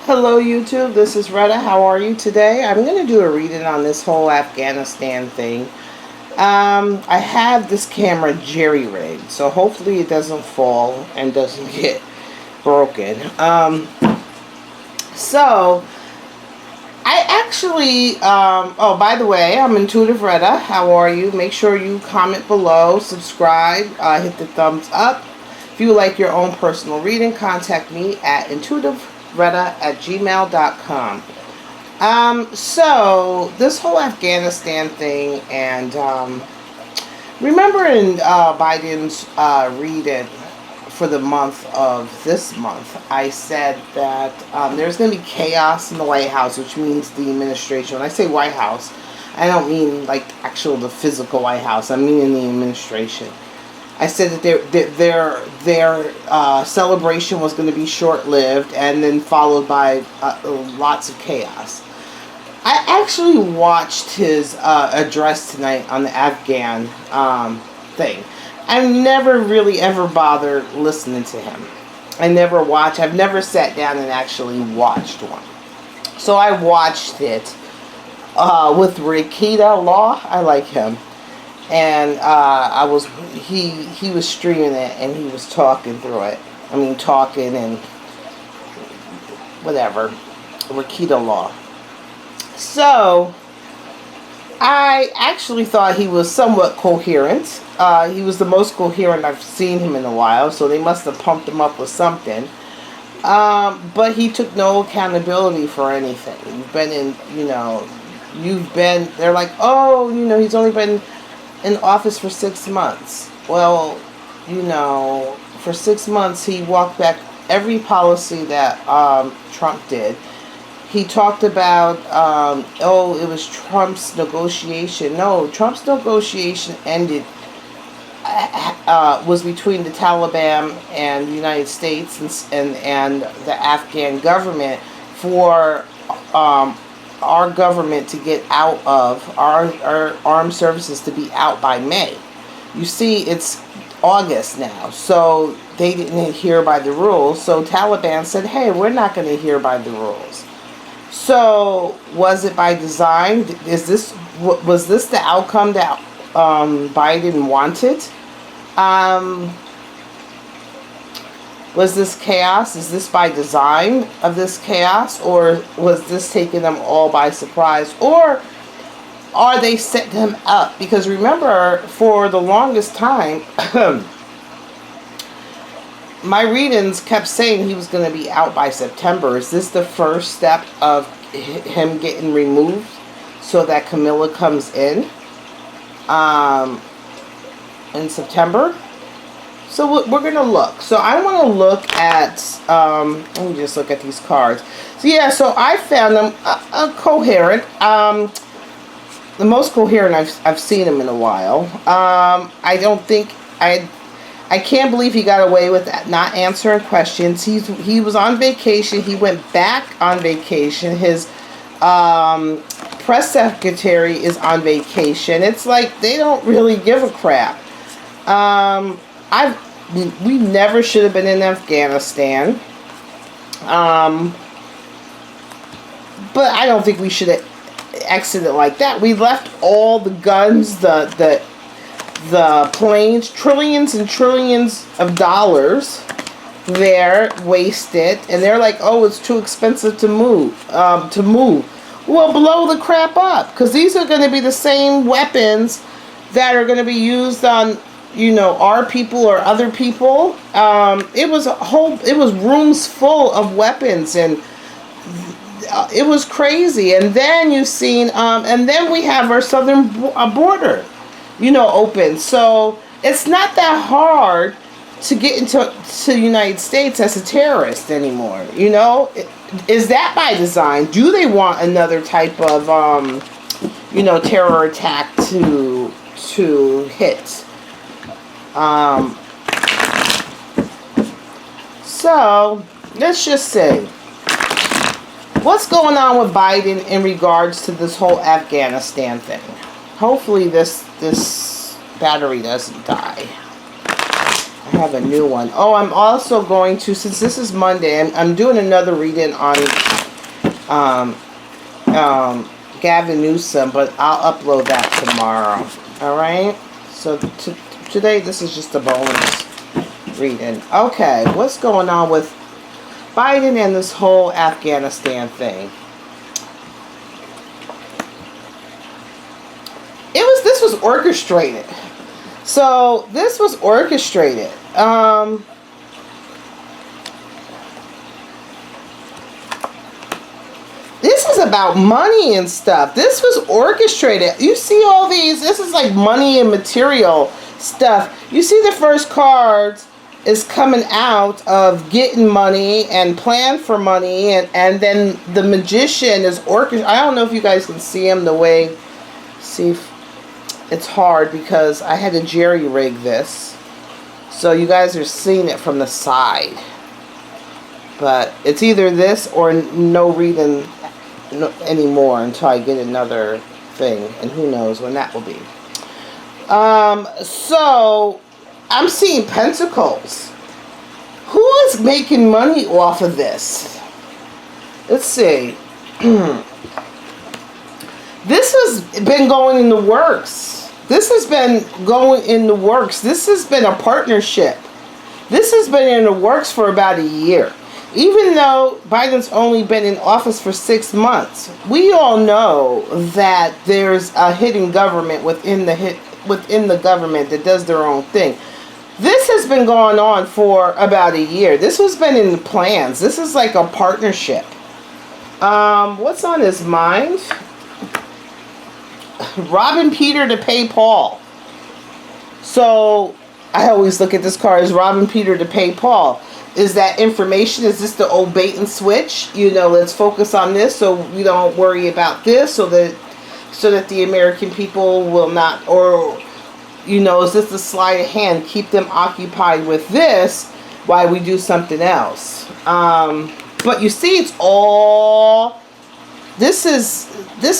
Hello YouTube, this is Retta. How are you today? I'm going to do a reading on this whole Afghanistan thing. I have this camera jerry-rigged, so hopefully it doesn't fall and doesn't get broken. So, I actually, oh, by the way, I'm Intuitive Retta. How are you? Make sure you comment below, subscribe, hit the thumbs up. If you would like your own personal reading, contact me at intuitiveretta@gmail.com. So this whole Afghanistan thing, and remember in Biden's reading for the month of this month, I said that there's going to be chaos in the White House, which means the administration. When I say White House, I don't mean like the physical White House. I mean in the administration. I said that their celebration was going to be short-lived and then followed by lots of chaos. I actually watched his address tonight on the Afghan thing. I've never really ever bothered listening to him. I've never sat down and actually watched one. So I watched it with Retta. I like him. And he was streaming it and he was talking through it. I mean, talking and whatever. Retta. So, I actually thought he was somewhat coherent. He was the most coherent I've seen him in a while, so they must have pumped him up with something. But he took no accountability for anything. They're like, oh, he's only been in office for 6 months. Well, for 6 months he walked back every policy that Trump did. He talked about, it was Trump's negotiation. No, Trump's negotiation ended, was between the Taliban and the United States and the Afghan government for our government to get out of, our armed services to be out by May. You see, it's August now, so they didn't adhere by the rules. So Taliban said, hey, we're not going to adhere by the rules. So was it by design? Was this the outcome that Biden wanted? Was this chaos? Is this by design of this chaos? Or was this taking them all by surprise? Or are they setting him up? Because remember, for the longest time, my readings kept saying he was going to be out by September. Is this the first step of him getting removed so that Camilla comes in September? So we're going to look. So I want to look at, let me just look at these cards. So yeah, so I found them coherent. The most coherent I've seen him in a while. I don't think, I can't believe he got away with that, not answering questions. He was on vacation. He went back on vacation. His press secretary is on vacation. It's like they don't really give a crap. We never should have been in Afghanistan. But I don't think we should have exited like that. We left all the guns, the planes, trillions and trillions of dollars there, wasted, and they're like, oh, it's too expensive to move. Well, blow the crap up, because these are going to be the same weapons that are going to be used on, our people or other people. It was rooms full of weapons, and it was crazy. And then you've seen, and then we have our southern border, open. So it's not that hard to get into the United States as a terrorist anymore. Is that by design? Do they want another type of, terror attack to hit? So let's just say, what's going on with Biden in regards to this whole Afghanistan thing? Hopefully this battery doesn't die. I have a new one. Oh, I'm also going to, since this is Monday, I'm doing another reading on Gavin Newsom, but I'll upload that tomorrow. Alright? So today, this is just a bonus reading. Okay, what's going on with Biden and this whole Afghanistan thing? This was orchestrated. So this was orchestrated. This is about money and stuff. This was orchestrated. You see all these, this is like money and material stuff. You see the first cards is coming out of getting money and plan for money, and then the magician is orchestrated. I don't know if you guys can see him the way, see if it's hard because I had to jerry-rig this. So you guys are seeing it from the side. But it's either this or no reading anymore until I get another thing. And who knows when that will be. So I'm seeing pentacles. Who is making money off of this? Let's see. This has been going in the works. This has been going in the works. This has been a partnership. This has been in the works for about a year. Even though Biden's only been in office for 6 months, we all know that there's a hidden government within the government that does their own thing. This has been going on for about a year. This has been in the plans. This is like a partnership. What's on his mind? Robbing Peter to pay Paul. So I always look at this card as robbing Peter to pay Paul. Is that information? Is this the old bait and switch? You know, let's focus on this so we don't worry about this, so that the American people will not, or you know, is this the sleight of hand? Keep them occupied with this while we do something else. But you see, it's all. This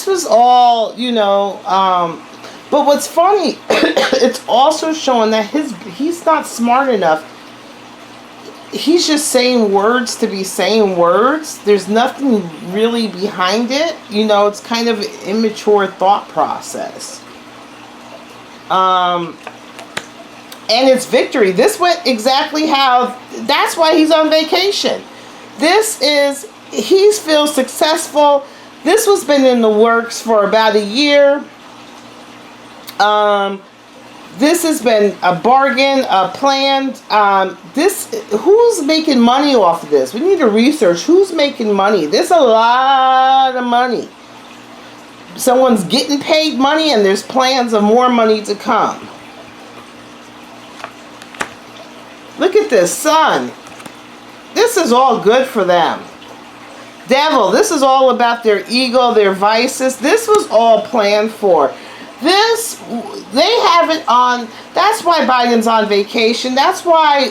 was all, you know, but what's funny, it's also showing that he's not smart enough. He's just saying words to be saying words. There's nothing really behind it. You know, it's kind of an immature thought process. And it's victory. This went exactly how, that's why he's on vacation. He feels successful. This was been in the works for about a year. This has been a bargain, a plan. Who's making money off of this? We need to research who's making money. There's a lot of money. Someone's getting paid money, and there's plans of more money to come. Look at this, Sun. This is all good for them. Devil, this is all about their ego, their vices. This was all planned for. They have it on. That's why Biden's on vacation. That's why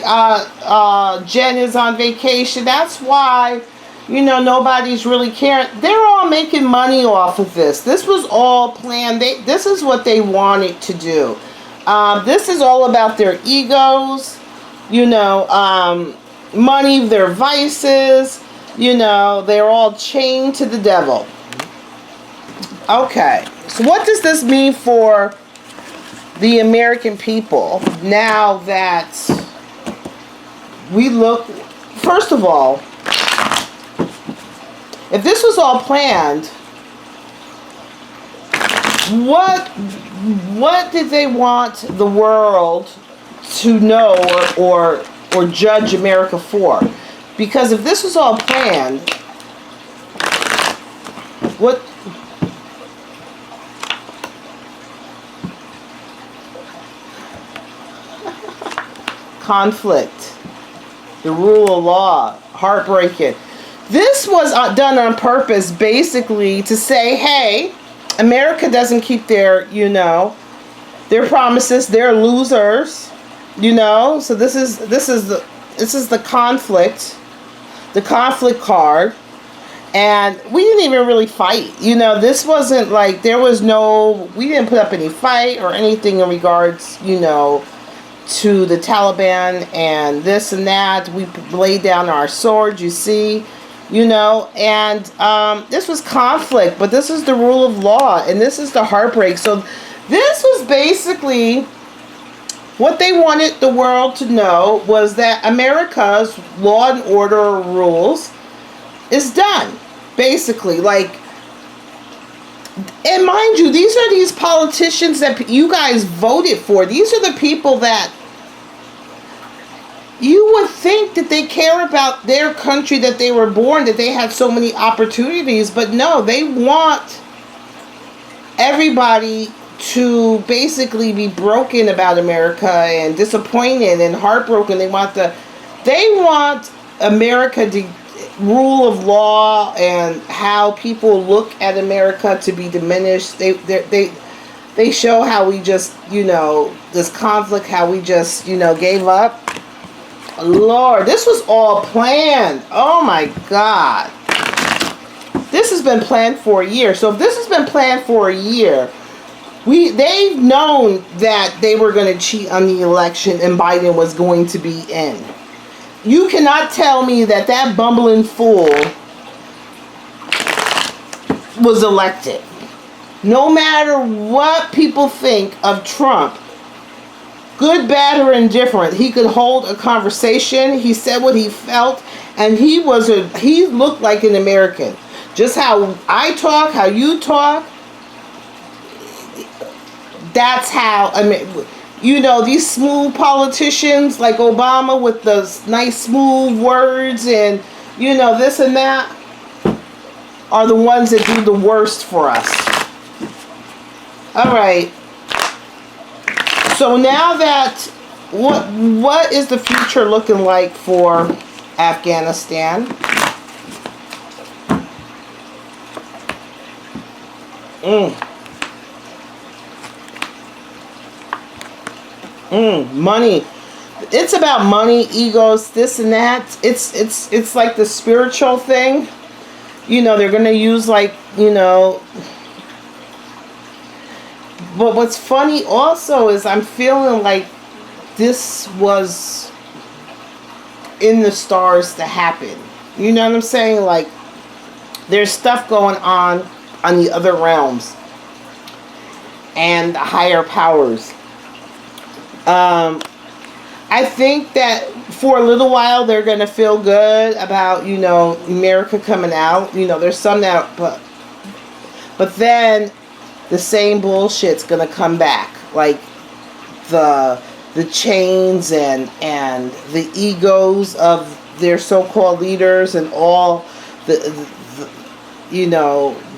Jen is on vacation. That's why, you know, nobody's really caring. They're all making money off of this. This was all planned. This is what they wanted to do. This is all about their egos, you know, money, their vices. You know, they're all chained to the devil. Okay, so what does this mean for the American people now that we look, first of all, if this was all planned, what did they want the world to know or judge America for? Because if this was all planned, what? Conflict, the rule of law, heartbreaking. This was done on purpose, basically, to say, hey, America doesn't keep their, you know, their promises. They're losers, you know. So this is the conflict. The conflict card, and we didn't even really fight. You know, this wasn't like we didn't put up any fight or anything in regards, you know, to the Taliban and this and that. We laid down our swords, you see, and this was conflict, but this is the rule of law, and this is the heartbreak. So this was basically what they wanted the world to know, was that America's law and order rules is done, basically. Like, and mind you, these politicians that you guys voted for. These are the people that you would think that they care about their country, that they were born, that they had so many opportunities. But no, they want everybody to basically be broken about America and disappointed and heartbroken. They want America to rule of law and how people look at America to be diminished. They show how we just, this conflict, how we just, gave up. Lord, this was all planned. Oh my God. This has been planned for a year. So if this has been planned for a year, they've known that they were going to cheat on the election and Biden was going to be in. You cannot tell me that bumbling fool was elected. No matter what people think of Trump, good, bad, or indifferent, he could hold a conversation. He said what he felt, and he looked like an American. Just how I talk, how you talk, that's how, these smooth politicians like Obama with the nice smooth words and, this and that, are the ones that do the worst for us. All right. So now that, what is the future looking like for Afghanistan? Money. It's about money, egos, this and that. It's like the spiritual thing. They're gonna use but what's funny also is I'm feeling like this was in the stars to happen. You know what I'm saying? Like, there's stuff going on the other realms and the higher powers. I think that for a little while they're going to feel good about, America coming out. There's some that, but then the same bullshit's going to come back. Like the chains and the egos of their so-called leaders and all the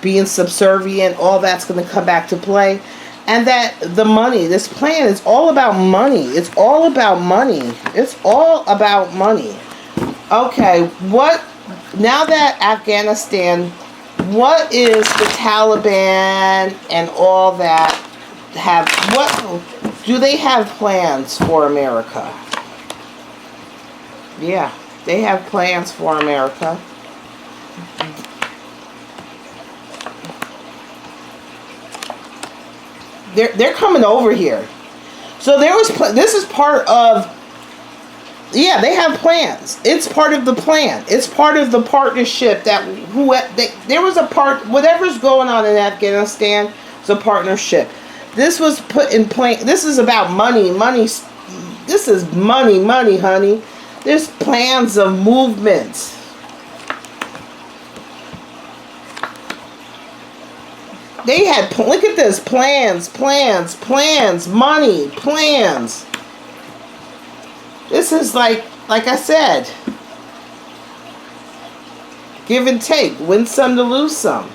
being subservient, all that's going to come back to play. And that the money, this plan is all about money. It's all about money. It's all about money. Okay, now that Afghanistan, what is the Taliban and all that what do they have plans for America? Yeah, they have plans for America. They're coming over here. So this is part of, they have plans. It's part of the plan. It's part of the partnership there was a part, whatever's going on in Afghanistan, it's a partnership. This was put in place. This is about money. This is money, honey. There's plans of movements. They had, look at this, plans, money, plans. This is like I said, give and take, win some to lose some.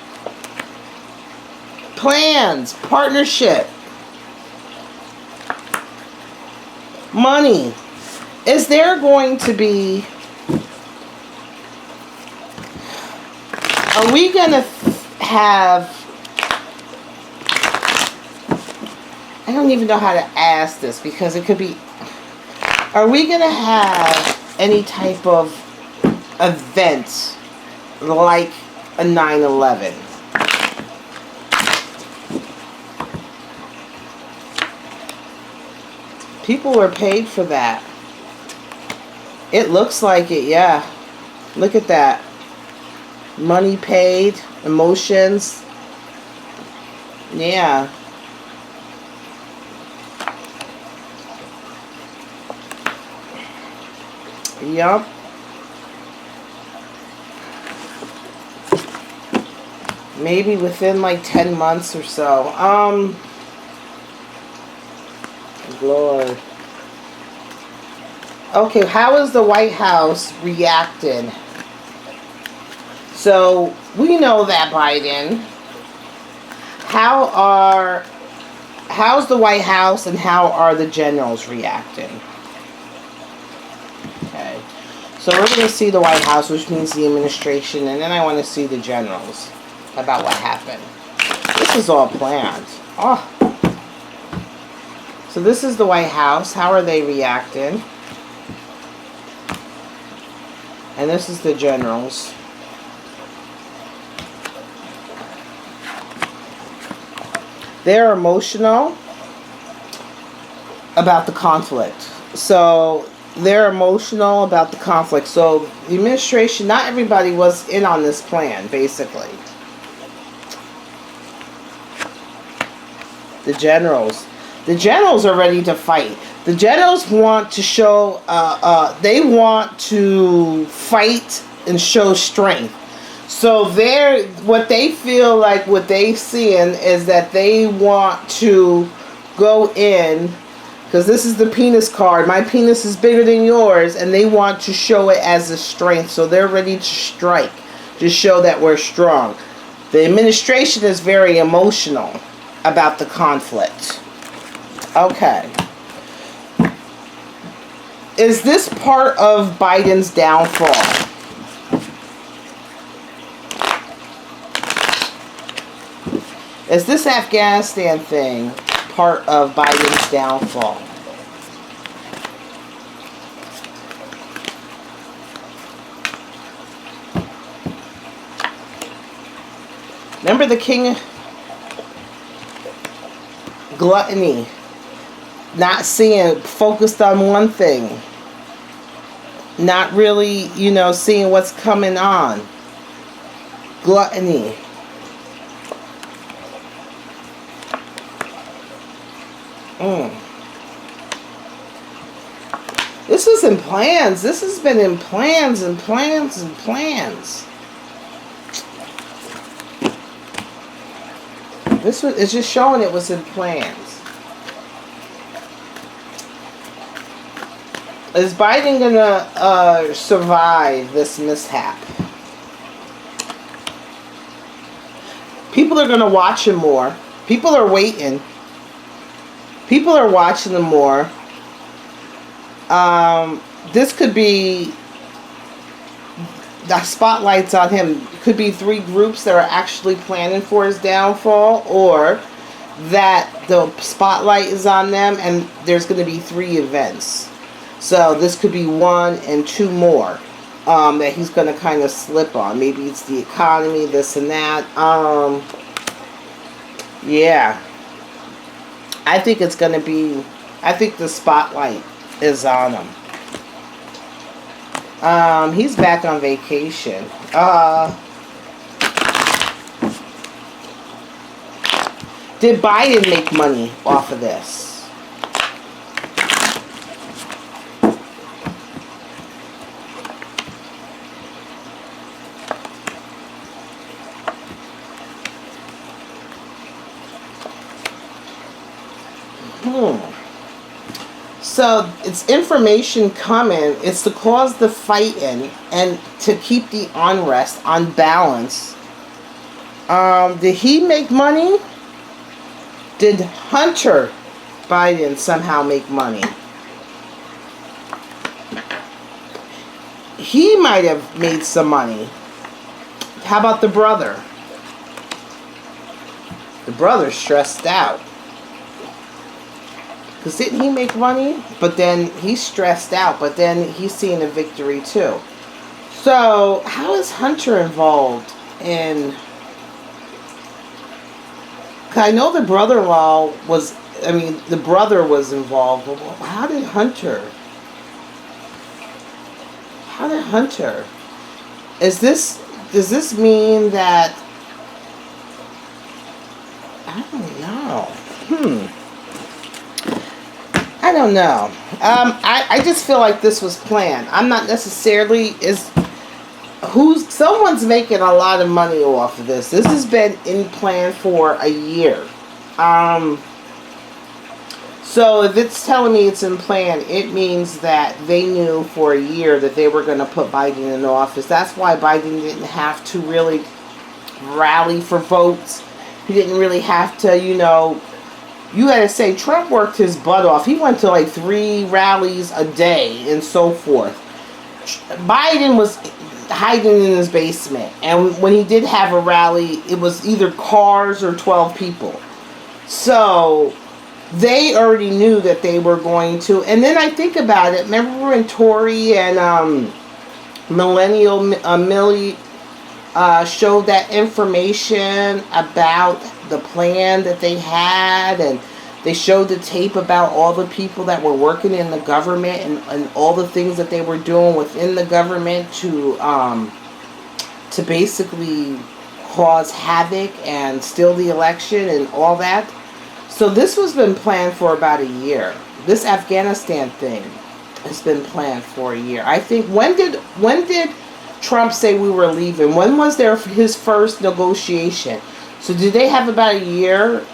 Plans, partnership, money. Is there going to be, are we going to have, I don't even know how to ask this because it could be, are we going to have any type of event like a 9/11? People were paid for that. It looks like it, yeah. Look at that. Money paid, emotions. Yeah. Yup. Maybe within like 10 months or so. Lord. Okay, how is the White House reacting? So, we know that Biden. How's the White House and how are the generals reacting? Okay. So we're going to see the White House, which means the administration, and then I want to see the generals about what happened. This is all planned. Oh. So this is the White House. How are they reacting? And this is the generals. They're emotional about the conflict. So they're emotional about the conflict. So the administration, not everybody was in on this plan, basically. The generals. The generals are ready to fight. The generals want to show, they want to fight and show strength. So what they feel like, what they seeing is that they want to go in, because this is the penis card. My penis is bigger than yours, and they want to show it as a strength. So they're ready to strike, to show that we're strong. The administration is very emotional about the conflict. Okay. Is this part of Biden's downfall? Is this Afghanistan thing part of Biden's downfall? Remember the king? Gluttony. Not seeing, focused on one thing. Not really, seeing what's coming on. Gluttony. This was in plans. This has been in plans and plans and plans. It's just showing it was in plans. Is Biden gonna survive this mishap? People are gonna watch him more. People are waiting. People are watching him more. This could be the spotlight's on him. Could be 3 groups that are actually planning for his downfall, or that the spotlight is on them and there's going to be 3 events. So this could be 1 and 2 more that he's going to kind of slip on. Maybe it's the economy, this and that. Yeah. I think it's going to be, I think the spotlight is on him. He's back on vacation. Did Biden make money off of this? So it's information coming. It's to cause the fighting and to keep the unrest on balance. Did he make money? Did Hunter Biden somehow make money? He might have made some money. How about the brother? The brother's stressed out. Because didn't he make money? But then he's stressed out. But then he's seeing a victory too. So how is Hunter involved in... I know the brother-in-law was I mean, the brother was involved. But how did Hunter? How did Hunter? Is this? Does this mean that? I don't know. I don't know. I just feel like this was planned. I'm not necessarily someone's making a lot of money off of this. This has been in plan for a year. So if it's telling me it's in plan, it means that they knew for a year that they were going to put Biden in office. That's why Biden didn't have to really rally for votes. He didn't really have to, you got to say Trump worked his butt off. He went to like 3 rallies a day and so forth. Biden was hiding in his basement. And when he did have a rally, it was either cars or 12 people. So they already knew that they were going to. And then I think about it. Remember when Tory and Millennial Millie showed that information about the plan that they had, and they showed the tape about all the people that were working in the government and all the things that they were doing within the government to basically cause havoc and steal the election and all that. So this was been planned for about a year. This Afghanistan thing has been planned for a year. I think when did Trump say we were leaving? When was his first negotiation? So did they have about a year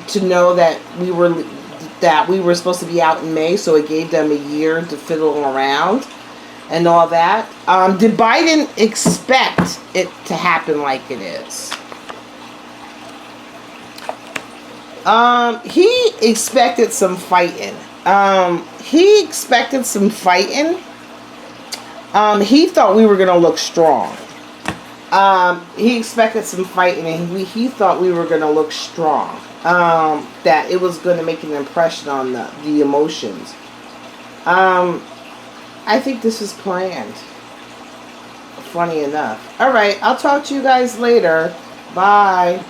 to know that we were supposed to be out in May? So it gave them a year to fiddle around and all that. Did Biden expect it to happen like it is? He expected some fighting. He thought we were going to look strong. He expected some fighting, and he thought we were going to look strong. That it was going to make an impression on the emotions. I think this is planned. Funny enough. Alright, I'll talk to you guys later. Bye.